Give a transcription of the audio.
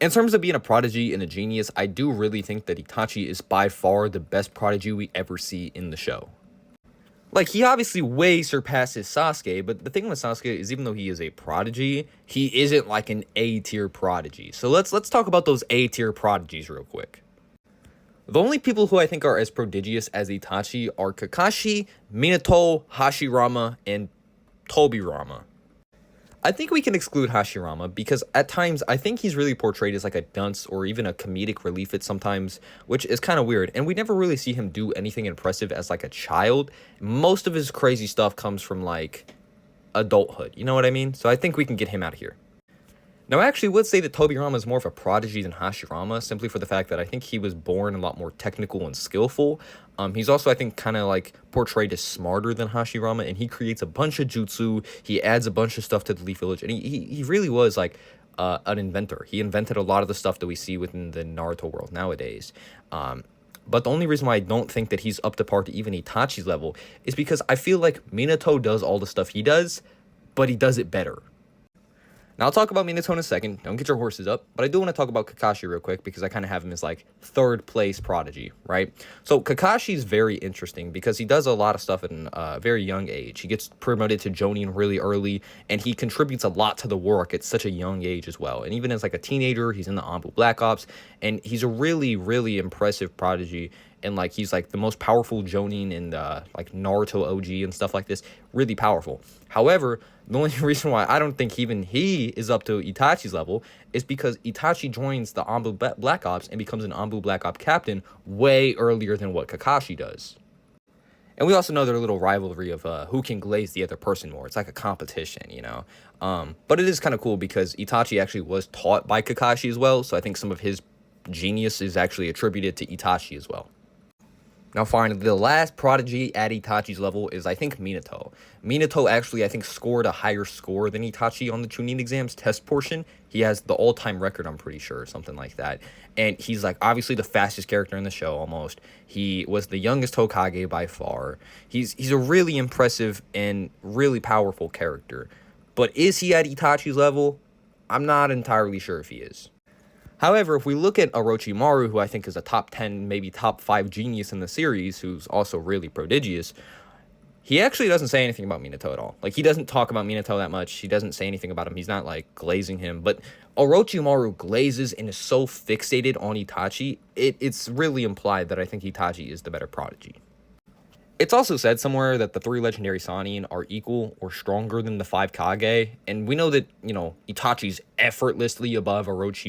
In terms of being a prodigy and a genius, I do really think that Itachi is by far the best prodigy we ever see in the show. Like, he obviously way surpasses Sasuke, but the thing with Sasuke is even though he is a prodigy, he isn't like an A-tier prodigy. So let's talk about those A-tier prodigies real quick. The only people who I think are as prodigious as Itachi are Kakashi, Minato, Hashirama, and Tobirama. I think we can exclude Hashirama because at times I think he's really portrayed as like a dunce or even a comedic relief at sometimes, which is kind of weird. And we never really see him do anything impressive as like a child. Most of his crazy stuff comes from like adulthood. You know what I mean? So I think we can get him out of here. Now, I actually would say that Tobirama is more of a prodigy than Hashirama, simply for the fact that I think he was born a lot more technical and skillful. He's also, I think, kind of like portrayed as smarter than Hashirama, and he creates a bunch of jutsu. He adds a bunch of stuff to the Leaf Village, and he really was like an inventor. He invented a lot of the stuff that we see within the Naruto world nowadays. But the only reason why I don't think that he's up to par to even Itachi's level is because I feel like Minato does all the stuff he does, but he does it better. Now, I'll talk about Minato in a second. Don't get your horses up. But I do want to talk about Kakashi real quick because I kind of have him as, like, third place prodigy, right? So, Kakashi is very interesting because he does a lot of stuff at a very young age. He gets promoted to Jonin really early, and he contributes a lot to the work at such a young age as well. And even as, like, a teenager, he's in the Anbu Black Ops, and he's a really, really impressive prodigy. And, like, he's, like, the most powerful Jonin in the, like, Naruto OG and stuff like this. Really powerful. However, the only reason why I don't think even he is up to Itachi's level is because Itachi joins the Anbu Black Ops and becomes an Anbu Black Ops captain way earlier than what Kakashi does. And we also know their little rivalry of who can glaze the other person more. It's like a competition, you know. But it is kind of cool because Itachi actually was taught by Kakashi as well. So I think some of his genius is actually attributed to Itachi as well. Now, finally, the last prodigy at Itachi's level is, I think, Minato. Minato actually, I think, scored a higher score than Itachi on the Chunin exams test portion. He has the all-time record, I'm pretty sure, something like that. And he's, like, obviously the fastest character in the show, almost. He was the youngest Hokage by far. He's a really impressive and really powerful character. But is he at Itachi's level? I'm not entirely sure if he is. However, if we look at Orochimaru, who I think is a top 10, maybe top 5 genius in the series, who's also really prodigious, he actually doesn't say anything about Minato at all. Like, he doesn't talk about Minato that much. He doesn't say anything about him. He's not, like, glazing him. But Orochimaru glazes and is so fixated on Itachi, it's really implied that I think Itachi is the better prodigy. It's also said somewhere that the 3 legendary Sannin are equal or stronger than the 5 Kage, and we know that, you know, Itachi's effortlessly above Orochimaru.